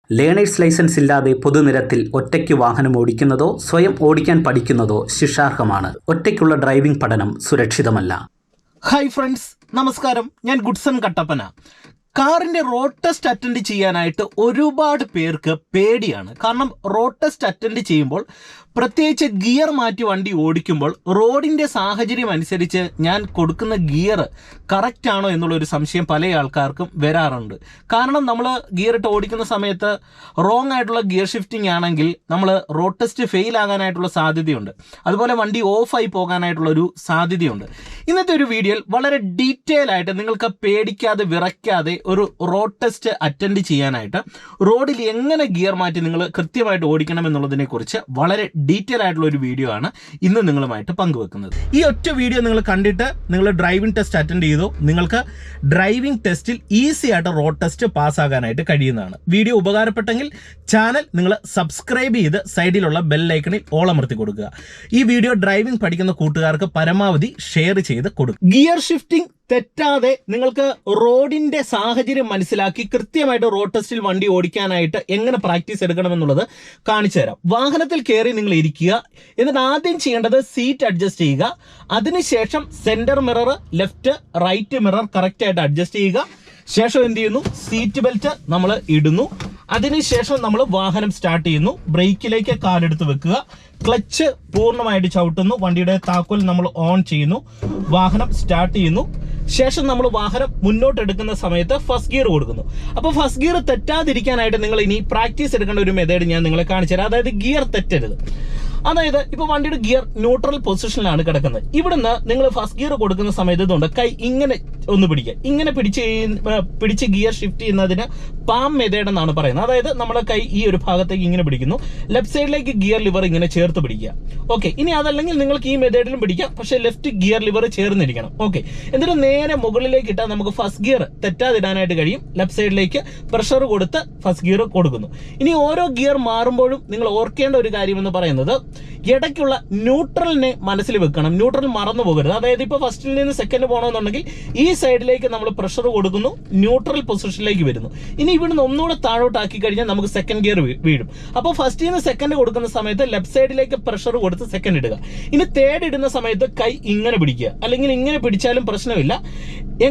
Learners licence ഇല്ലാതെ പൊതുനിരത്തിൽ ഒറ്റയ്ക്ക് വാഹനം ഓടിക്കുന്നതോ സ്വയം ഓടിക്കാൻ പഠിക്കുന്നതോ ശിക്ഷാർഹമാണ്. ഒറ്റയ്ക്കുള്ള ഡ്രൈവിംഗ് പഠനം സുരക്ഷിതമല്ല. ഹായ് ഫ്രണ്ട്സ്, നമസ്കാരം. ഞാൻ ഗുഡ്സൺ കട്ടപ്പന. കാറിൻ്റെ റോഡ് ടെസ്റ്റ് അറ്റൻഡ് ചെയ്യാനായിട്ട് ഒരുപാട് പേർക്ക് പേടിയാണ്. കാരണം റോഡ് ടെസ്റ്റ് അറ്റൻഡ് ചെയ്യുമ്പോൾ, പ്രത്യേകിച്ച് ഗിയർ മാറ്റി വണ്ടി ഓടിക്കുമ്പോൾ റോഡിൻ്റെ സാഹചര്യം അനുസരിച്ച് ഞാൻ കൊടുക്കുന്ന ഗിയർ കറക്റ്റ് ആണോ എന്നുള്ളൊരു സംശയം പല ആൾക്കാർക്കും വരാറുണ്ട്. കാരണം നമ്മൾ ഗിയർ ഇട്ട് ഓടിക്കുന്ന സമയത്ത് റോങ് ആയിട്ടുള്ള ഗിയർ ഷിഫ്റ്റിംഗ് ആണെങ്കിൽ നമ്മൾ റോഡ് ടെസ്റ്റ് ഫെയിൽ ആകാനായിട്ടുള്ള സാധ്യതയുണ്ട്. അതുപോലെ വണ്ടി ഓഫായി പോകാനായിട്ടുള്ളൊരു സാധ്യതയുണ്ട്. ഇന്നത്തെ ഒരു വീഡിയോയിൽ വളരെ ഡീറ്റെയിൽ ആയിട്ട് നിങ്ങൾക്ക് പേടിക്കാതെ വിറയ്ക്കാതെ ഒരു റോഡ് ടെസ്റ്റ് അറ്റൻഡ് ചെയ്യാനായിട്ട് റോഡിൽ എങ്ങനെ ഗിയർ മാറ്റി നിങ്ങൾ കൃത്യമായിട്ട് ഓടിക്കണം എന്നുള്ളതിനെ കുറിച്ച് വളരെ ഡീറ്റെയിൽ ആയിട്ടുള്ള ഒരു വീഡിയോ ആണ് ഇന്ന് നിങ്ങളുമായിട്ട് പങ്കുവെക്കുന്നത്. ഈ ഒറ്റ വീഡിയോ നിങ്ങൾ കണ്ടിട്ട് നിങ്ങൾ ഡ്രൈവിംഗ് ടെസ്റ്റ് അറ്റൻഡ് ചെയ്തോ നിങ്ങൾക്ക് ഡ്രൈവിംഗ് ടെസ്റ്റിൽ ഈസി ആയിട്ട് റോഡ് ടെസ്റ്റ് പാസ്സാകാനായിട്ട് കഴിയുന്നതാണ്. വീഡിയോ ഉപകാരപ്പെട്ടെങ്കിൽ ചാനൽ നിങ്ങൾ സബ്സ്ക്രൈബ് ചെയ്ത് സൈഡിലുള്ള ബെൽ ഐക്കണിൽ ഓൾ അമർത്തി കൊടുക്കുക. ഈ വീഡിയോ ഡ്രൈവിംഗ് പഠിക്കുന്ന കൂട്ടുകാർക്ക് പരമാവധി ഷെയർ ചെയ്ത് കൊടുക്കുക. ഗിയർ ഷിഫ്റ്റിംഗ് തെറ്റാതെ നിങ്ങൾക്ക് റോഡിന്റെ സാഹചര്യം മനസ്സിലാക്കി കൃത്യമായിട്ട് റോഡ് ടെസ്റ്റിൽ വണ്ടി ഓടിക്കാനായിട്ട് എങ്ങനെ പ്രാക്ടീസ് എടുക്കണമെന്നുള്ളത് കാണിച്ചു തരാം. വാഹനത്തിൽ കയറി നിങ്ങൾ ഇരിക്കുക. എന്നിട്ട് ആദ്യം ചെയ്യേണ്ടത് സീറ്റ് അഡ്ജസ്റ്റ് ചെയ്യുക. അതിനുശേഷം centre mirror, left right mirror correct ആയിട്ട് അഡ്ജസ്റ്റ് ചെയ്യുക. ശേഷം എന്ത് ചെയ്യുന്നു, സീറ്റ് ബെൽറ്റ് നമ്മൾ ഇടുന്നു. അതിനുശേഷം നമ്മൾ വാഹനം സ്റ്റാർട്ട് ചെയ്യുന്നു. ബ്രേക്കിലേക്ക് കാലെടുത്ത് വെക്കുക. ക്ലച്ച് പൂർണ്ണമായിട്ട് ചവിട്ടുന്നു. വണ്ടിയുടെ താക്കോൽ നമ്മൾ ഓൺ ചെയ്യുന്നു. വാഹനം സ്റ്റാർട്ട് ചെയ്യുന്നു. ശേഷം നമ്മൾ വാഹനം മുന്നോട്ട് എടുക്കുന്ന സമയത്ത് ഫസ്റ്റ് ഗിയർ കൊടുക്കുന്നു. അപ്പോൾ ഫസ്റ്റ് ഗിയർ തെറ്റാതിരിക്കാനായിട്ട് നിങ്ങൾ ഇനി പ്രാക്ടീസ് എടുക്കേണ്ട ഒരു മെത്തേഡ് ഞാൻ നിങ്ങളെ കാണിച്ചു തരാം. അതായത് ഗിയർ തെറ്റരുത്. അതായത് ഇപ്പോൾ വണ്ടിയുടെ ഗിയർ ന്യൂട്രൽ പൊസിഷനിലാണ് കിടക്കുന്നത്. ഇവിടുന്ന് നിങ്ങൾ ഫസ്റ്റ് ഗിയർ കൊടുക്കുന്ന സമയത്ത് ഇതുണ്ട്, കൈ ഇങ്ങനെ ഒന്ന് പിടിക്കുക. ഇങ്ങനെ പിടിച്ച് ഗിയർ ഷിഫ്റ്റ് ചെയ്യുന്നതിന് പാം മെത്തേഡ് എന്നാണ് പറയുന്നത്. അതായത് നമ്മുടെ കൈ ഈ ഒരു ഭാഗത്തേക്ക് ഇങ്ങനെ പിടിക്കുന്നു, ലെഫ്റ്റ് സൈഡിലേക്ക് ഗിയർ ലിവർ ഇങ്ങനെ ചേർത്ത് പിടിക്കുക. ഓക്കെ, ഇനി അതല്ലെങ്കിൽ നിങ്ങൾക്ക് ഈ മെത്തേഡിലും പിടിക്കാം, പക്ഷേ ലെഫ്റ്റ് ഗിയർ ലിവർ ചേർന്നിരിക്കണം. ഓക്കെ, എന്നിട്ട് നേരെ മുകളിലേക്ക് ഇട്ടാൽ നമുക്ക് ഫസ്റ്റ് ഗിയർ തെറ്റാതിടാനായിട്ട് കഴിയും. ലെഫ്റ്റ് സൈഡിലേക്ക് പ്രഷർ കൊടുത്ത് ഫസ്റ്റ് ഗിയർ കൊടുക്കുന്നു. ഇനി ഓരോ ഗിയർ മാറുമ്പോഴും നിങ്ങൾ ഓർക്കേണ്ട ഒരു കാര്യം എന്ന് പറയുന്നത്, ഇടയ്ക്കുള്ള ന്യൂട്രലിനെ മനസ്സിൽ വെക്കണം. ന്യൂട്രൽ മറന്നു പോകരുത്. അതായത് ഇപ്പോൾ ഫസ്റ്റിൽ നിന്ന് സെക്കൻഡ് പോകണമെന്നുണ്ടെങ്കിൽ ഈ സൈഡിലേക്ക് നമ്മൾ പ്രഷർ കൊടുക്കുന്നു, ന്യൂട്രൽ പൊസിഷനിലേക്ക് വരുന്നു. ഇനി ഇവിടുന്ന് ഒന്നുകൂടെ താഴോട്ടാക്കി കഴിഞ്ഞാൽ നമുക്ക് സെക്കൻഡ് ഗിയർ വീഴും. അപ്പോൾ ഫസ്റ്റിൽ നിന്ന് സെക്കൻഡ് കൊടുക്കുന്ന സമയത്ത് ലെഫ്റ്റ് സൈഡിലേക്ക് പ്രഷർ കൊടുത്ത് സെക്കൻഡ് ഇടുക. ഇനി തേർഡ് ഇടുന്ന സമയത്ത് കൈ ഇങ്ങനെ പിടിക്കുക, അല്ലെങ്കിൽ ഇങ്ങനെ പിടിച്ചാലും പ്രശ്നമില്ല.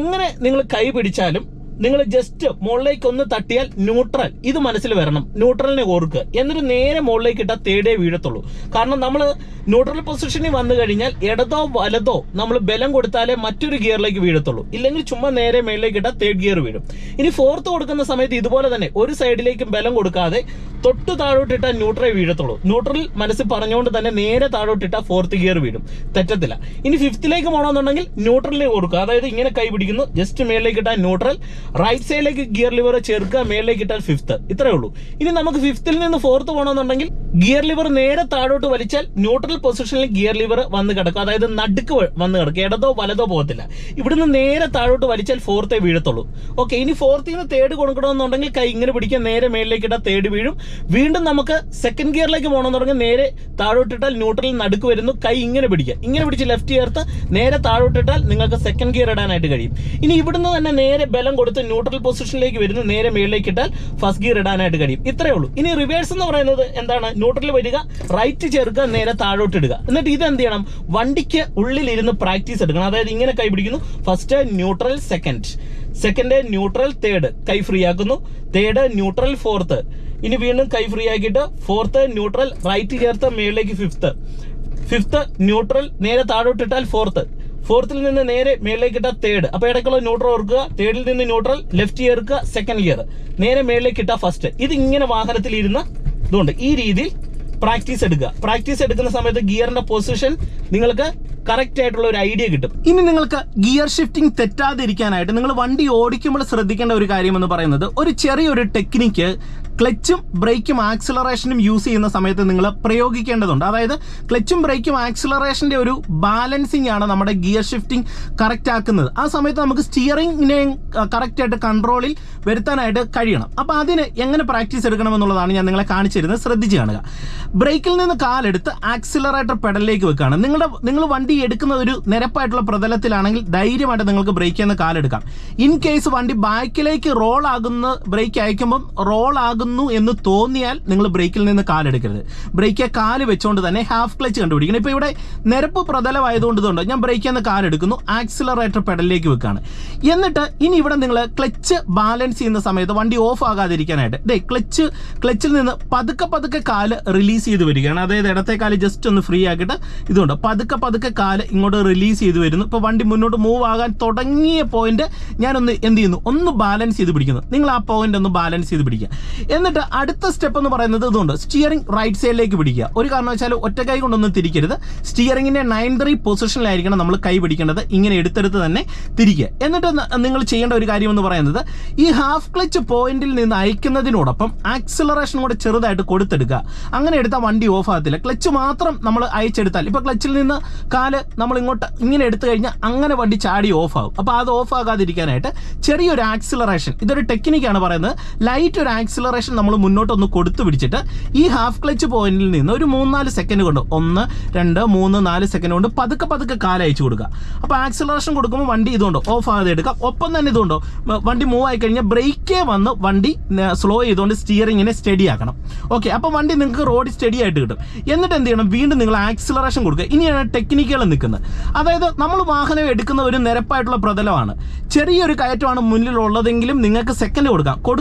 എങ്ങനെ നിങ്ങൾ കൈ പിടിച്ചാലും നിങ്ങൾ ജസ്റ്റ് മുകളിലേക്ക് ഒന്ന് തട്ടിയാൽ ന്യൂട്രൽ ഇത് മനസ്സിൽ വരണം. ന്യൂട്രലിനെ ഓർക്കുക. എന്നിട്ട് നേരെ മുകളിലേക്ക് ഇട്ടാൽ തേടേ വീഴത്തുള്ളൂ. കാരണം നമ്മൾ ന്യൂട്രൽ പൊസിഷനിൽ വന്നു കഴിഞ്ഞാൽ ഇടതോ വലതോ നമ്മൾ ബലം കൊടുത്താലേ മറ്റൊരു ഗിയറിലേക്ക് വീഴത്തുള്ളൂ. ഇല്ലെങ്കിൽ ചുമ്മാ നേരെ മേളിലേക്ക് ഇട്ടാൽ തേർഡ് ഗിയർ വീഴും. ഇനി ഫോർത്ത് കൊടുക്കുന്ന സമയത്ത് ഇതുപോലെ തന്നെ ഒരു സൈഡിലേക്കും ബലം കൊടുക്കാതെ തൊട്ട് താഴോട്ടിട്ടാൽ ന്യൂട്രൽ വീഴത്തുള്ളൂ. ന്യൂട്രൽ മനസ്സിൽ പറഞ്ഞുകൊണ്ട് തന്നെ നേരെ താഴോട്ടിട്ടാൽ ഫോർത്ത് ഗിയർ വീഴും, തെറ്റത്തില്ല. ഇനി ഫിഫ്ത്തിലേക്ക് പോകണമെന്നുണ്ടെങ്കിൽ ന്യൂട്രലിനെ കൊടുക്കുക. അതായത് ഇങ്ങനെ കൈ പിടിക്കുന്നു, ജസ്റ്റ് മേളിലേക്ക് ഇട്ടാൽ ന്യൂട്രൽ, റൈറ്റ് സൈഡിലേക്ക് ഗിയർ ലിവർ ചേർക്കുക, മേളിലേക്ക് ഇട്ടാൽ ഫിഫ്ത്ത്. ഇത്രയേ ഉള്ളൂ. ഇനി നമുക്ക് ഫിഫ്ത്തിൽ നിന്ന് ഫോർത്ത് പോകണമെന്നുണ്ടെങ്കിൽ ഗിയർ ലിവർ നേരെ താഴോട്ട് വലിച്ചാൽ ന്യൂട്രൽ പൊസിഷനിൽ ഗിയർ ലിവർ വന്ന് കിടക്കും. അതായത് നടുക്ക് വന്ന് കിടക്കും, ഇടതോ വലതോ പോകത്തില്ല. ഇവിടുന്ന് നേരെ താഴോട്ട് വലിച്ചാൽ ഫോർത്തേ വീഴത്തുള്ളൂ. ഓക്കെ, ഇനി ഫോർത്തിൽ നിന്ന് തേർഡ് കൊടുക്കണമെന്നുണ്ടെങ്കിൽ കൈ ഇങ്ങനെ പിടിക്കുക, നേരെ മേളിലേക്ക് ഇട്ടാൽ തേർഡ് വീഴും. വീണ്ടും നമുക്ക് സെക്കൻഡ് ഗിയറിലേക്ക് പോകണമെന്നുണ്ടെങ്കിൽ നേരെ താഴോട്ടിട്ടാൽ ന്യൂട്രലിൽ നടുക്ക് വരുന്നു, കൈ ഇങ്ങനെ പിടിക്കുക. ഇങ്ങനെ പിടിച്ച് ലെഫ്റ്റ് ചേർത്ത് നേരെ താഴോട്ടിട്ടാൽ നിങ്ങൾക്ക് സെക്കൻഡ് ഗിയർ ഇടാനായിട്ട് കഴിയും. ഇനി ഇവിടുന്ന് തന്നെ നേരെ ബലം കൊടുത്ത് ന്യൂട്രൽ പൊസിഷനിലേക്ക് വരുന്നു, നേരെ മേളിലേക്ക് ഇട്ടാൽ ഫസ്റ്റ് ഗിയർ ഇടാനായിട്ട് കഴിയും. ഇത്രയേ ഉള്ളൂ. ഇനി റിവേഴ്സ് എന്ന് പറയുന്നത് എന്താണ്, ന്യൂട്രൽ വരിക, റൈറ്റ് ചേർക്കുക, നേരെ താഴോട്ട് ഇടുക. എന്നിട്ട് ഇത് എന്ത് ചെയ്യണം, വണ്ടിക്ക് ഉള്ളിലിരുന്ന് പ്രാക്ടീസ് എടുക്കണം. അതായത് ഇങ്ങനെ കൈ പിടിക്കുന്നു, first neutral, second neutral, third കൈ ഫ്രീ ആക്കുന്നു, തേർഡ് ന്യൂട്രൽ, ഫോർത്ത്. ഇനി വീണ്ടും കൈ ഫ്രീ ആക്കിയിട്ട് ഫോർത്ത് ന്യൂട്രൽ, റൈറ്റ് ചേർത്ത് മേളിലേക്ക് ഫിഫ്ത്ത് ന്യൂട്രൽ, നേരെ താഴോട്ടിട്ടാൽ ഫോർത്തിൽ നിന്ന് നേരെ മേളിലേക്ക് ഇട്ടാൽ തേർഡ്. അപ്പൊ ഇടയ്ക്കുള്ള ന്യൂട്രൽ ഓർക്കുക. തേർഡിൽ നിന്ന് ന്യൂട്രൽ, ലെഫ്റ്റ് ചേർക്കുക, സെക്കൻഡ് ഗിയർ, നേരെ മേളിലേക്ക് ഇട്ടാൽ ഫസ്റ്റ്. ഇതിങ്ങനെ വാഹനത്തിൽ ഇരുന്ന് ഇതുകൊണ്ട് ഈ രീതിയിൽ പ്രാക്ടീസ് എടുക്കുക. പ്രാക്ടീസ് എടുക്കുന്ന സമയത്ത് ഗിയറിന്റെ പൊസിഷൻ നിങ്ങൾക്ക് കറക്റ്റ് ആയിട്ടുള്ള ഒരു ഐഡിയ കിട്ടും. ഇനി നിങ്ങൾക്ക് ഗിയർ ഷിഫ്റ്റിംഗ് തെറ്റാതിരിക്കാനായിട്ട് നിങ്ങൾ വണ്ടി ഓടിക്കുമ്പോൾ ശ്രദ്ധിക്കേണ്ട ഒരു കാര്യം എന്ന് പറയുന്നത്, ഒരു ചെറിയൊരു ടെക്നിക്ക് ക്ലച്ചും ബ്രേക്കും ആക്സിലറേഷനും യൂസ് ചെയ്യുന്ന സമയത്ത് നിങ്ങൾ പ്രയോഗിക്കേണ്ടതുണ്ട്. അതായത് ക്ലച്ചും ബ്രേക്കും ആക്സിലറേഷന്റെ ഒരു ബാലൻസിങ് ആണ് നമ്മുടെ ഗിയർ ഷിഫ്റ്റിംഗ് കറക്റ്റ് ആക്കുന്നത്. ആ സമയത്ത് നമുക്ക് സ്റ്റിയറിംഗിനെയും കറക്റ്റ് ആയിട്ട് കൺട്രോളിൽ വരുത്താനായിട്ട് കഴിയണം. അപ്പോൾ അതിന് എങ്ങനെ പ്രാക്ടീസ് എടുക്കണമെന്നുള്ളതാണ് ഞാൻ നിങ്ങളെ കാണിച്ചു തരുന്നത്. ശ്രദ്ധിച്ച് കാണുക. ബ്രേക്കിൽ നിന്ന് കാലെടുത്ത് ആക്സിലറേറ്റർ പെഡലിലേക്ക് വെക്കുകയാണ്. നിങ്ങളുടെ നിങ്ങൾ വണ്ടി എടുക്കുന്ന ഒരു നിരപ്പായിട്ടുള്ള പ്രതലത്തിലാണെങ്കിൽ ധൈര്യമായിട്ട് നിങ്ങൾക്ക് ബ്രേക്ക് ചെയ്യുന്ന കാലെടുക്കാം. ഇൻ കേസ് വണ്ടി ബാക്കിലേക്ക് ബ്രേക്ക് അയക്കുമ്പം റോൾ ആകുന്നു എന്ന് തോന്നിയാൽ നിങ്ങൾ ബ്രേക്കിൽ നിന്ന് കാലെടുക്കരുത്. ബ്രേക്ക് കാല് വെച്ചുകൊണ്ട് തന്നെ ഹാഫ് ക്ലച്ച് കണ്ടുപിടിക്കണം. ഇപ്പോൾ ഇവിടെ നിരപ്പ് പ്രതലമായതുകൊണ്ട് ഞാൻ ബ്രേക്ക് ചെയ്യുന്ന കാലെടുക്കുന്നു, ആക്സിലറേറ്റർ പെഡലിലേക്ക് വെക്കുകയാണ്. എന്നിട്ട് ഇനി ഇവിടെ നിങ്ങൾ ക്ലച്ച് ബാലൻസ് ചെയ്യുന്ന സമയത്ത് വണ്ടി ഓഫ് ആകാതിരിക്കാനായിട്ട് ക്ലച്ചിൽ നിന്ന് പതുക്കെ കാല് റിലീസ് ചെയ്ത് വരികയാണ്. അതായത് ഇടത്തെ കാല് ജസ്റ്റ് ഒന്ന് ഫ്രീ ആക്കിയിട്ട് ഇതുകൊണ്ട് പതുക്കെ കാല് ഇങ്ങോട്ട് റിലീസ് ചെയ്ത് വരുന്നു. ഇപ്പോൾ വണ്ടി മുന്നോട്ട് മൂവ് ആകാൻ തുടങ്ങിയ പോയിന്റ് ഞാനൊന്ന് എന്ത് ചെയ്യുന്നു, ഒന്ന് ബാലൻസ് ചെയ്ത് പിടിക്കുന്നു. നിങ്ങൾ ആ പോയിന്റ് ഒന്ന് ബാലൻസ് ചെയ്ത് പിടിക്കുക. എന്നിട്ട് അടുത്ത സ്റ്റെപ്പ് എന്ന് പറയുന്നത് ഇതുകൊണ്ട് സ്റ്റിയറിംഗ് റൈറ്റ് സൈഡിലേക്ക് പിടിക്കുക. ഒരു കാരണവശാലും ഒറ്റ കൈ കൊണ്ടൊന്നും തിരിക്കരുത്. സ്റ്റിയറിംഗിന്റെ 9-3 പൊസിഷനിലായിരിക്കണം നമ്മൾ കൈ പിടിക്കേണ്ടത്. ഇങ്ങനെ എടുത്തെടുത്ത് തന്നെ തിരിക്കുക. എന്നിട്ട് നിങ്ങൾ ചെയ്യേണ്ട ഒരു കാര്യം എന്ന് പറയുന്നത് ഈ ഹാഫ് ക്ലച്ച് പോയിന്റിൽ നിന്ന് അയക്കുന്നതിനോടൊപ്പം ആക്സിലറേഷൻ കൂടെ ചെറുതായിട്ട് കൊടുത്തെടുക്കുക. അങ്ങനെ എടുത്താൽ വണ്ടി ഓഫ് ആകത്തില്ല. ക്ലച്ച് മാത്രം നമ്മൾ അയച്ചെടുത്താൽ, ഇപ്പൊ ക്ലച്ചിൽ നിന്ന് കാല് നമ്മൾ ഇങ്ങനെ എടുത്തു കഴിഞ്ഞാൽ അങ്ങനെ വണ്ടി ചാടി ഓഫ് ആകും. അപ്പോൾ അത് ഓഫ് ആകാതിരിക്കാനായിട്ട് ചെറിയൊരു ആക്സിലറേഷൻ, ഇതൊരു ടെക്നിക്കാണ് പറയുന്നത്, ലൈറ്റ് ഒരു ആക്സിലറേഷൻ നമ്മൾ മുന്നോട്ടൊന്ന് കൊടുത്തു പിടിച്ചിട്ട് ഈ ഹാഫ് ക്ലച്ച് പോയിന്റിൽ നിന്ന് ഒരു 3-4 സെക്കൻഡ് കൊണ്ട് 1, 2, 3, 4 സെക്കൻഡ് കൊണ്ട് പതുക്കെ കാല് അയച്ചു കൊടുക്കുക. അപ്പോൾ ആക്സിലറേഷൻ കൊടുക്കുമ്പോൾ വണ്ടി ഇതുകൊണ്ടോ ഓഫ് ആകാതെ എടുക്കാം. ഒപ്പം തന്നെ ഇതുകൊണ്ടോ വണ്ടി മൂവ് ആയി കഴിഞ്ഞാൽ ബ്രേക്കേ വന്ന് വണ്ടി സ്ലോ ചെയ്തുകൊണ്ട് സ്റ്റിയറിങ്ങിനെ സ്റ്റഡി ആക്കണം. ഓക്കെ, അപ്പോൾ വണ്ടി നിങ്ങൾക്ക് റോഡ് സ്റ്റഡി ആയിട്ട് കിട്ടും. എന്നിട്ട് എന്ത് ചെയ്യണം, വീണ്ടും നിങ്ങൾ ആക്സിലറേഷൻ കൊടുക്കുക. ഇനിയാണ് ടെക്നിക്കുകൾ നിൽക്കുന്നത്. അതായത് നമ്മൾ വാഹനം എടുക്കുന്ന ഒരു നിരപ്പായിട്ടുള്ള പ്രതലമാണ്, ചെറിയൊരു കയറ്റമാണ് മുന്നിലുള്ളതെങ്കിലും നിങ്ങൾക്ക് സെക്കൻഡ്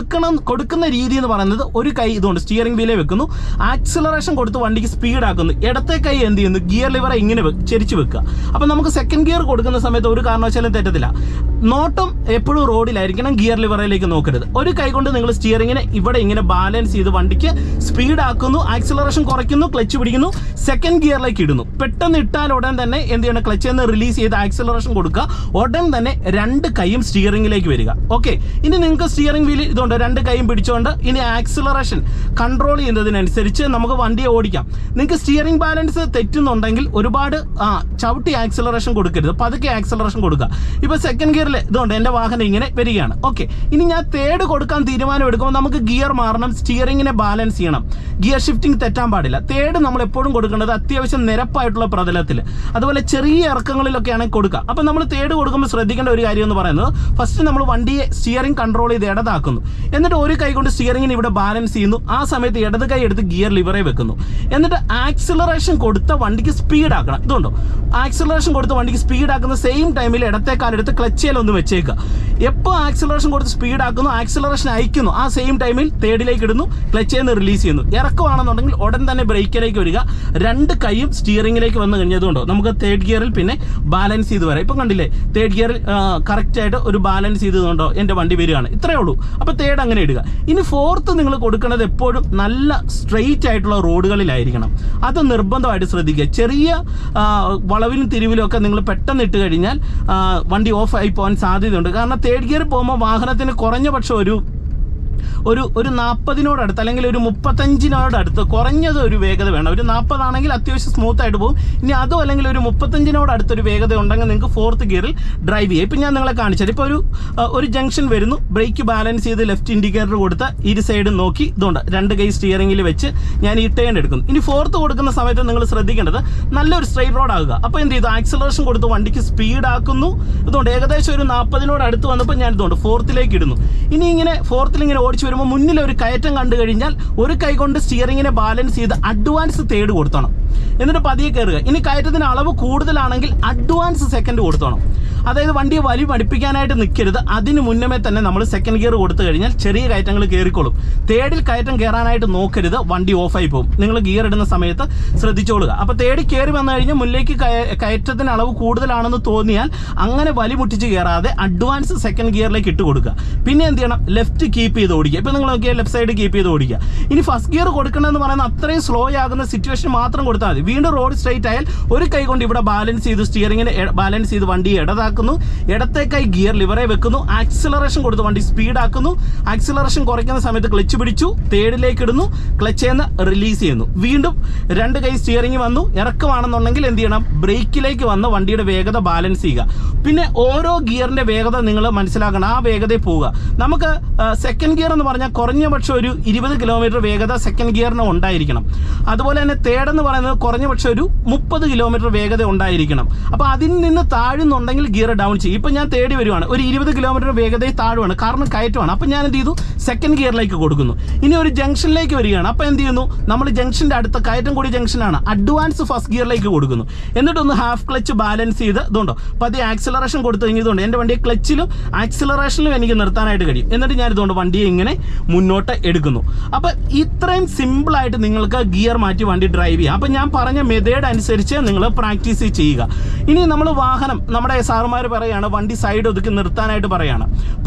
കൊടുക്കുന്ന രീതി എന്ന് പറയുന്നത് ഒരു കൈ ഇതുകൊണ്ട് സ്റ്റിയറിംഗ് വീലേ വെക്കുന്നു, ആക്സിലറേഷൻ കൊടുത്ത് വണ്ടിക്ക് സ്പീഡ് ആക്കുന്നു. ഇടത്തെ കൈ എന്ത് ചെയ്യുന്നു, ഗിയർ ലിവറെ ഇങ്ങനെ ചെരിച്ച് വെക്കുക. അപ്പോൾ നമുക്ക് സെക്കൻഡ് ഗിയർ കൊടുക്കുന്ന സമയത്ത് ഒരു കാരണവശാലും തെറ്റത്തില്ല. നോട്ടം എപ്പോഴും റോഡിലായിരിക്കണം, ഗിയർ ലിവറിലേക്ക് നോക്കരുത്. ഒരു കൈ കൊണ്ട് നിങ്ങൾ സ്റ്റിയറിങ്ങിനെ ഇവിടെ ഇങ്ങനെ ബാലൻസ് ചെയ്ത് വണ്ടിക്ക് സ്പീഡ് ആക്കുന്നു, ആക്സിലറേഷൻ കുറയ്ക്കുന്നു, ക്ലച്ച് പിടിക്കുന്നു, സെക്കൻഡ് ഗിയറിലേക്ക് ഇടുന്നു. പെട്ടെന്ന് ഇട്ടാൽ ഉടൻ തന്നെ എന്ത് ചെയ്യണം, ക്ലച്ചിൽ നിന്ന് റിലീസ് ചെയ്ത് ആക്സിലറേഷൻ കൊടുക്കുക. ഉടൻ തന്നെ 2 കൈയും സ്റ്റിയറിംഗിലേക്ക് വരിക. ഓക്കെ, ഇനി നിങ്ങൾക്ക് സ്റ്റിയറിംഗ് വീൽ ഇതുകൊണ്ട് 2 കൈയും പിടിച്ചുകൊണ്ട് ഇനി ആക്സിലറേഷൻ കൺട്രോൾ ചെയ്യുന്നതിനനുസരിച്ച് നമുക്ക് വണ്ടിയെ ഓടിക്കാം. നിങ്ങൾക്ക് സ്റ്റിയറിംഗ് ബാലൻസ് തെറ്റുന്നുണ്ടെങ്കിൽ ഒരുപാട് ചവിട്ടി ആക്സിലറേഷൻ കൊടുക്കരുത്, പതുക്കെ ആക്സിലറേഷൻ കൊടുക്കുക. ഇപ്പോൾ സെക്കൻഡ് ഗിയറിൽ ഇതുകൊണ്ട് എൻ്റെ വാഹനം ഇങ്ങനെ വരികയാണ്. ഓക്കെ, ഇനി ഞാൻ തേർഡ് കൊടുക്കാൻ തീരുമാനം എടുക്കുമ്പോൾ നമുക്ക് ഗിയർ മാറണം, സ്റ്റിയറിംഗിനെ ബാലൻസ് ചെയ്യണം, ഗിയർ ഷിഫ്റ്റിംഗ് തെറ്റാൻ പാടില്ല. തേർഡ് നമ്മൾ എപ്പോഴും കൊടുക്കേണ്ടത് അത്യാവശ്യം നിരപ്പായിട്ടുള്ള പ്രതലത്തിൽ, അതുപോലെ ചെറിയ ഇറക്കങ്ങളിലൊക്കെയാണ് കൊടുക്കുക. അപ്പോൾ നമ്മൾ തേർഡ് കൊടുക്കുമ്പോൾ ശ്രദ്ധിക്കേണ്ട ഒരു കാര്യം എന്ന് പറയുന്നത്, ഫസ്റ്റ് നമ്മൾ വണ്ടിയെ സ്റ്റിയറിംഗ് കൺട്രോൾ ചെയ്ത് ഇടതാക്കുന്നു. എന്നിട്ട് ഒരു കൈ കൊണ്ട് സ്റ്റിയറിംഗിന് ഇവിടെ ബാലൻസ് ചെയ്യുന്നു. ആ സമയത്ത് ഇടത് കൈ എടുത്ത് ഗിയർ ലിവറെ വെക്കുന്നു. എന്നിട്ട് ആക്സിലറേഷൻ കൊടുത്ത വണ്ടിക്ക് സ്പീഡ് ആക്കണം. ഇതുണ്ടോ, ആക്സിലറേഷൻ കൊടുത്ത് വണ്ടിക്ക് സ്പീഡ് ആക്കുന്ന സെയിം ടൈമിൽ ഇടത്തെ കാലെടുത്ത് ക്ലച്ചിലൊന്ന് വെച്ചേക്കുക. എപ്പോൾ ആക്സിലറേഷൻ കൊടുത്ത് സ്പീഡ് ആക്കുന്നു, ആക്സിലറേഷൻ അയക്കുന്നു, ആ സെയിം ടൈമിൽ തേർഡിലേക്ക് ഇടുന്നു, ക്ലച്ചിൽ നിന്ന് റിലീസ് ചെയ്യുന്നു. ഇറക്കമാണെന്നുണ്ടെങ്കിൽ ഉടൻ തന്നെ ബ്രേക്കിലേക്ക് വരിക. 2 കൈയും സ്റ്റിയറിംഗിലേക്ക് വന്നു കഴിഞ്ഞതുകൊണ്ടോ നമുക്ക് തേർഡ് ഗിയറിൽ പിന്നെ ബാലൻസ് ചെയ്ത് വരാം. ഇപ്പം കണ്ടില്ലേ, തേർഡ് ഗിയറിൽ കറക്റ്റായിട്ട് ഒരു ബാലൻസ് ചെയ്തതുകൊണ്ടോ എൻ്റെ വണ്ടി വരികയാണ്. ഇത്രയേ ഉള്ളൂ. അപ്പോൾ തേർഡ് അങ്ങനെ ഇടുക. ഇനി ഫോർത്ത് നിങ്ങൾ കൊടുക്കുന്നത് എപ്പോഴും നല്ല സ്ട്രെയിറ്റ് ആയിട്ടുള്ള റോഡുകളിലായിരിക്കണം. അത് നിർബന്ധമായിട്ട് ശ്രദ്ധിക്കുക. ചെറിയ വളവിലും തിരിവിലും ഒക്കെ നിങ്ങൾ പെട്ടെന്ന് ഇട്ട് കഴിഞ്ഞാൽ വണ്ടി ഓഫ് ആയി പോകാൻ സാധ്യതയുണ്ട്. കാരണം തേർഡ് ഗിയർ പോകുമ്പോൾ വാഹനത്തിന് കുറഞ്ഞ പക്ഷം ഒരു 40-നോടടുത്ത് അല്ലെങ്കിൽ ഒരു 35-നോടടുത്ത് കുറഞ്ഞത് ഒരു വേഗത വേണം. ഒരു 40 ആണെങ്കിൽ അത്യാവശ്യം സ്മൂത്ത് ആയിട്ട് പോകും. ഇനി അതോ അല്ലെങ്കിൽ ഒരു 35-നോടടുത്തൊരു വേഗത ഉണ്ടെങ്കിൽ നിങ്ങൾക്ക് ഫോർത്ത് ഗിയറിൽ ഡ്രൈവ് ചെയ്യാം. ഇപ്പം ഞാൻ നിങ്ങളെ കാണിച്ചത്, ഇപ്പോൾ ഒരു ജംഗ്ഷൻ വരുന്നു, ബ്രേക്ക് ബാലൻസ് ചെയ്ത് ലെഫ്റ്റ് ഇൻഡിക്കേറ്റർ കൊടുത്ത് ഇരു സൈഡും നോക്കി ഇതുകൊണ്ട് 2 കൈ സ്റ്റിയറിംഗിൽ വെച്ച് ഞാൻ ഈ ടേൺ എടുക്കുന്നു. ഇനി ഫോർത്ത് കൊടുക്കുന്ന സമയത്ത് നിങ്ങൾ ശ്രദ്ധിക്കേണ്ടത് നല്ലൊരു സ്ട്രെയിറ്റ് റോഡ് ആകുക. അപ്പോൾ എന്ത് ചെയ്തു, ആക്സിലറേഷൻ കൊടുത്ത് വണ്ടിക്ക് സ്പീഡ് ആക്കുന്നു. ഇതുകൊണ്ട് ഏകദേശം ഒരു 40-നോടടുത്ത് വന്നപ്പോൾ ഞാൻ ഇതുകൊണ്ട് ഫോർത്തിലേക്ക് ഇടുന്നു. ഇനി ഇങ്ങനെ ഫോർത്തിൽ ഇങ്ങനെ ഓടിച്ചു വരുമ്പോൾ മുന്നിൽ ഒരു കയറ്റം കണ്ടു കഴിഞ്ഞാൽ ഒരു കൈ കൊണ്ട് സ്റ്റിയറിങ്ങിനെ ബാലൻസ് ചെയ്ത് അഡ്വാൻസ് തേർഡ് കൊടുത്തോണം. എന്നിട്ട് പതിയെ കയറുക. ഇനി കയറ്റത്തിന് അളവ് കൂടുതലാണെങ്കിൽ അഡ്വാൻസ് സെക്കൻഡ് കൊടുത്തോണം. അതായത് വണ്ടിയെ വലി പഠിപ്പിക്കാനായിട്ട് നിൽക്കരുത്. അതിന് മുന്നമേ തന്നെ നമ്മൾ സെക്കൻഡ് ഗിയർ കൊടുത്തു കഴിഞ്ഞാൽ ചെറിയ കയറ്റങ്ങൾ കയറിക്കോളും. തേർഡിൽ കയറ്റം കയറാനായിട്ട് നോക്കരുത്, വണ്ടി ഓഫായി പോകും. നിങ്ങൾ ഗിയർ ഇടുന്ന സമയത്ത് ശ്രദ്ധിച്ചോളുക. അപ്പോൾ തേർഡിൽ കയറി വന്നു കഴിഞ്ഞാൽ മുന്നിലേക്ക് കയറ്റത്തിന് അളവ് കൂടുതലാണെന്ന് തോന്നിയാൽ അങ്ങനെ വലി മുട്ടിച്ച് കയറാതെ അഡ്വാൻസ് സെക്കൻഡ് ഗിയറിലേക്ക് ഇട്ട് കൊടുക്കുക. പിന്നെ എന്ത് ചെയ്യണം, ലെഫ്റ്റ് കീപ്പ് ചെയ്ത് ഓടിക്കുക. ഇപ്പോൾ നിങ്ങൾ നോക്കിയാൽ ലെഫ്റ്റ് സൈഡ് കീപ്പ് ചെയ്ത് ഓടിക്കുക. ഇനി ഫസ്റ്റ് ഗിയർ കൊടുക്കണമെന്ന് പറയുന്നത് അത്രയും സ്ലോ ആകുന്ന സിറ്റുവേഷൻ മാത്രം കൊടുത്താൽ മതി. വീണ്ടും റോഡ് സ്ട്രെയിറ്റ് ആയാൽ ഒരു കൈ കൊണ്ട് ഇവിടെ ബാലൻസ് ചെയ്ത് സ്റ്റിയറിങ്ങിനെ ബാലൻസ് ചെയ്ത് വണ്ടി ഇടതാക്കുക, ആക്കുന്നു, ഇടത്തെ കൈ ഗിയർ ലിവറെ വെക്കുന്നു, ആക്സിലറേഷൻ കൊടുത്ത് വണ്ടി സ്പീഡാക്കുന്നു, ആക്സിലറേഷൻ കുറയ്ക്കുന്ന സമയത്ത് ക്ലച്ച് പിടിച്ചു, തേർഡിലേക്ക് ഇടുന്നു, ക്ലച്ചിൽ നിന്ന് റിലീസ് ചെയ്യുന്നു, വീണ്ടും 2 കൈ സ്റ്റിയറിംഗ് വന്നു, ഇറക്കമാണെന്നുണ്ടെങ്കിൽ എന്ത് ചെയ്യണം, ബ്രേക്കിലേക്ക് വന്ന് വണ്ടിയുടെ വേഗത ബാലൻസ് ചെയ്യുക. പിന്നെ ഓരോ ഗിയറിന്റെ വേഗത നിങ്ങൾ മനസ്സിലാക്കണം, ആ വേഗതയിൽ പോവുക. നമുക്ക് സെക്കൻഡ് ഗിയർ എന്ന് പറഞ്ഞാൽ കുറഞ്ഞ പക്ഷം ഒരു 20 കിലോമീറ്റർ വേഗത സെക്കൻഡ് ഗിയറിന് ഉണ്ടായിരിക്കണം. അതുപോലെ തന്നെ തേർഡ് എന്ന് പറയുന്നത് കുറഞ്ഞ പക്ഷം ഒരു 30 കിലോമീറ്റർ വേഗത ഉണ്ടായിരിക്കണം. അപ്പോൾ അതിൽ നിന്ന് താഴുന്നുണ്ടെങ്കിൽ ഗിയർ ഡൗൺ ചെയ്യും. ഇപ്പം ഞാൻ തേടി വരുവാണ്, ഒരു 20 കിലോമീറ്റർ വേഗതയിൽ താഴുവാണ്, കാരണം കയറ്റമാണ്. അപ്പം ഞാൻ എന്ത് ചെയ്തു, സെക്കൻഡ് ഗിയറിലേക്ക് കൊടുക്കുന്നു. ഇനി ഒരു ജംഗ്ഷനിലേക്ക് വരികയാണ്, അപ്പോൾ എന്ത് ചെയ്യുന്നു, നമ്മൾ ജംഗ്ഷൻ്റെ അടുത്ത കയറ്റം കൂടി ജംഗ്ഷനാണ്, അഡ്വാൻസ് ഫസ്റ്റ് ഗിയറിലേക്ക് കൊടുക്കുന്നു. എന്നിട്ടൊന്ന് ഹാഫ് ക്ലച്ച് ബാലൻസ് ചെയ്ത് ഇതുണ്ടോ പതിയെ ആക്സിലറേഷൻ കൊടുത്തു കഴിഞ്ഞതുകൊണ്ട് എൻ്റെ വണ്ടിയെ ക്ലച്ചിലും ആക്സിലറേഷനിലും എനിക്ക് നിർത്താനായിട്ട് കഴിയും. എന്നിട്ട് ഞാൻ ഇതുകൊണ്ട് വണ്ടിയെ ഇങ്ങനെ മുന്നോട്ട് എടുക്കുന്നു. അപ്പോൾ ഇത്രയും സിമ്പിളായിട്ട് നിങ്ങൾക്ക് ഗിയർ മാറ്റി വണ്ടി ഡ്രൈവ് ചെയ്യാം. അപ്പം ഞാൻ പറഞ്ഞ മെത്തേഡ് അനുസരിച്ച് നിങ്ങൾ പ്രാക്ടീസ് ചെയ്യുക. ഇനി നമ്മൾ വാഹനം, നമ്മുടെ സാറുമാർ പറയുകയാണ് വണ്ടി സൈഡ് ഒതുക്കി നിർത്താനായിട്ട്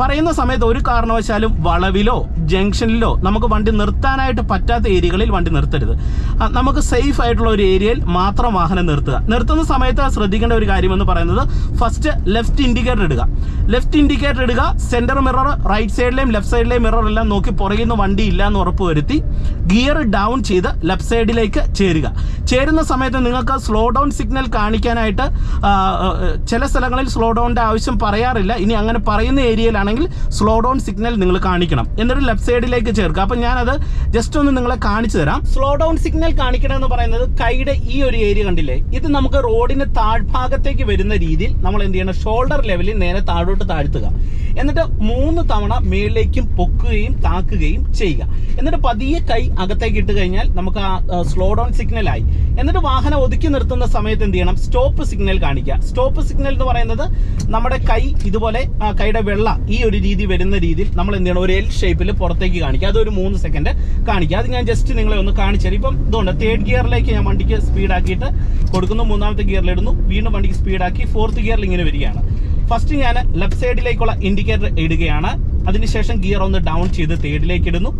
പറയുന്ന സമയത്ത് ഒരു കാരണവശാലും വളവിലോ ജംഗ്ഷനിലോ നമുക്ക് വണ്ടി നിർത്താനായിട്ട് പറ്റാത്ത ഏരിയകളിൽ വണ്ടി നിർത്തരുത്. നമുക്ക് സേഫ് ആയിട്ടുള്ള ഒരു ഏരിയയിൽ മാത്രം വാഹനം നിർത്തുന്ന സമയത്ത് ശ്രദ്ധിക്കേണ്ട ഒരു കാര്യമെന്ന് പറയുന്നത്, ഫസ്റ്റ് ലെഫ്റ്റ് ഇൻഡിക്കേറ്റർ ഇടുക, സെൻറ്റർ മിറർ റൈറ്റ് സൈഡിലെയും ലെഫ്റ്റ് സൈഡിലെയും മിറർ എല്ലാം നോക്കി പുറകിൽ നിന്ന് വണ്ടി ഇല്ല എന്ന് ഉറപ്പുവരുത്തി ഗിയർ ഡൗൺ ചെയ്ത് ലെഫ്റ്റ് സൈഡിലേക്ക് ചേരുന്ന സമയത്ത് നിങ്ങൾക്ക് സ്ലോ ഡൗൺ സിഗ്നൽ കാണിക്കാനായിട്ട് ചില സ്ഥലങ്ങളിൽ സ്ലോ ഡൗണിൻ്റെ ആവശ്യം പറയാറില്ല. ഇനി അങ്ങനെ പറയുന്ന ഏരിയയിലാണെങ്കിൽ സ്ലോ ഡൗൺ സിഗ്നൽ നിങ്ങൾ കാണിക്കണം, എന്നിട്ട് ലെഫ്റ്റ് സൈഡിലേക്ക് ചേർക്കുക. അപ്പം ഞാനത് ജസ്റ്റ് ഒന്ന് നിങ്ങളെ കാണിച്ചു തരാം. സ്ലോ ഡൗൺ സിഗ്നൽ കാണിക്കണം എന്ന് പറയുന്നത് കൈയുടെ ഈ ഒരു ഏരിയ കണ്ടില്ലേ, ഇത് നമുക്ക് റോഡിന് താഴ്ഭാഗത്തേക്ക് വരുന്ന രീതിയിൽ നമ്മൾ എന്ത് ചെയ്യണം, ഷോൾഡർ ലെവലിൽ നേരെ താഴോട്ട് താഴ്ത്തുക. എന്നിട്ട് 3 തവണ മേളിലേക്കും പൊക്കുകയും താക്കുകയും ചെയ്യുക. എന്നിട്ട് പതിയെ കൈ അകത്തേക്ക് ഇട്ട് കഴിഞ്ഞാൽ നമുക്ക് ആ സ്ലോ ഡൗൺ സിഗ്നലായി. എന്നിട്ട് വാഹനം ഒതുക്കി നിർത്തുന്ന സമയത്ത് എന്ത് ചെയ്യണം, സ്റ്റോപ്പ് സിഗ്നൽ കാണിക്കുക. സ്റ്റോപ്പ് സിഗ്നൽ എന്ന് പറയുന്നത് നമ്മുടെ കൈ ഇതുപോലെ കൈയുടെ വെള്ള ഈ ഒരു രീതി വരുന്ന രീതിയിൽ നമ്മൾ എന്ത് ചെയ്യണം, ഒരു എൽ ഷേപ്പിൽ പുറത്തേക്ക് കാണിക്കുക. അതൊരു 3 സെക്കൻഡ് കാണിക്കുക. അത് ഞാൻ ജസ്റ്റ് നിങ്ങളെ ഒന്ന് കാണിച്ചു തരാം. ഇപ്പം ഇതുകൊണ്ട് തേർഡ് ഗിയറിലേക്ക് ഞാൻ വണ്ടിക്ക് സ്പീഡാക്കിയിട്ട് കൊടുക്കുന്നു, 3ാമത്തെ ഗിയറിലിടുന്നു, വീണ്ടും വണ്ടിക്ക് സ്പീഡാക്കി 4th ഗിയറിൽ ഇങ്ങനെ വരികയാണ്. ഫസ്റ്റ് ഞാൻ ലെഫ്റ്റ് സൈഡിലേക്കുള്ള ഇൻഡിക്കേറ്റർ ഇടുകയാണ്. അതിനുശേഷം ഗിയർ ഒന്ന് ഡൗൺ ചെയ്ത് തേർഡിലേക്ക് ഇടുന്നു.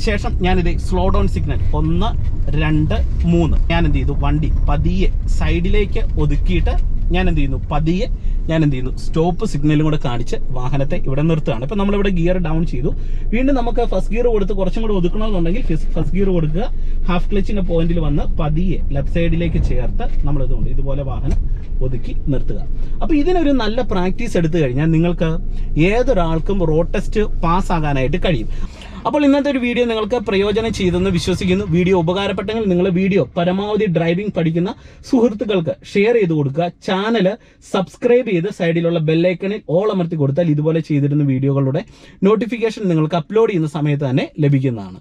ശേഷം ഞാനിത് സ്ലോ ഡൗൺ സിഗ്നൽ 1, 2, 3 ഞാൻ എന്ത് ചെയ്തു, വണ്ടി പതിയെ സൈഡിലേക്ക് ഒതുക്കിയിട്ട് ഞാൻ എന്ത് ചെയ്യുന്നു, പതിയെ ഞാൻ എന്ത് ചെയ്യുന്നു, സ്റ്റോപ്പ് സിഗ്നലും കൂടെ കാണിച്ച് വാഹനത്തെ ഇവിടെ നിർത്തുകയാണ്. ഇപ്പം നമ്മളിവിടെ ഗിയർ ഡൗൺ ചെയ്തു. വീണ്ടും നമുക്ക് ഫസ്റ്റ് ഗിയർ കൊടുത്ത് കുറച്ചും കൂടെ ഒതുക്കണമെന്നുണ്ടെങ്കിൽ ഫസ്റ്റ് ഗിയർ കൊടുക്കുക, ഹാഫ് ക്ലച്ചിൻ്റെ പോയിന്റിൽ വന്ന് പതിയെ ലെഫ്റ്റ് സൈഡിലേക്ക് ചേർത്ത് നമ്മളിതുകൊണ്ട് ഇതുപോലെ വാഹനം ഒതുക്കി നിർത്തുക. അപ്പോൾ ഇതിനൊരു നല്ല പ്രാക്ടീസ് എടുത്തു കഴിഞ്ഞാൽ നിങ്ങൾക്ക് ഏതൊരാൾക്കും റോഡ് ടെസ്റ്റ് പാസ്സാകാനായിട്ട് കഴിയും. അപ്പോൾ ഇന്നത്തെ ഒരു വീഡിയോ നിങ്ങൾക്ക് പ്രയോജനം ചെയ്തെന്ന് വിശ്വസിക്കുന്നു. വീഡിയോ ഉപകാരപ്പെട്ടെങ്കിൽ നിങ്ങൾ വീഡിയോ പരമാവധി ഡ്രൈവിംഗ് പഠിക്കുന്ന സുഹൃത്തുക്കൾക്ക് ഷെയർ ചെയ്ത് കൊടുക്കുക. ചാനൽ സബ്സ്ക്രൈബ് ചെയ്ത് സൈഡിലുള്ള ബെല്ലൈക്കണിൽ ഓൾ അമർത്തി കൊടുത്താൽ ഇതുപോലെ ചെയ്തിരുന്ന വീഡിയോകളുടെ നോട്ടിഫിക്കേഷൻ നിങ്ങൾക്ക് അപ്ലോഡ് ചെയ്യുന്ന സമയത്ത് തന്നെ ലഭിക്കുന്നതാണ്.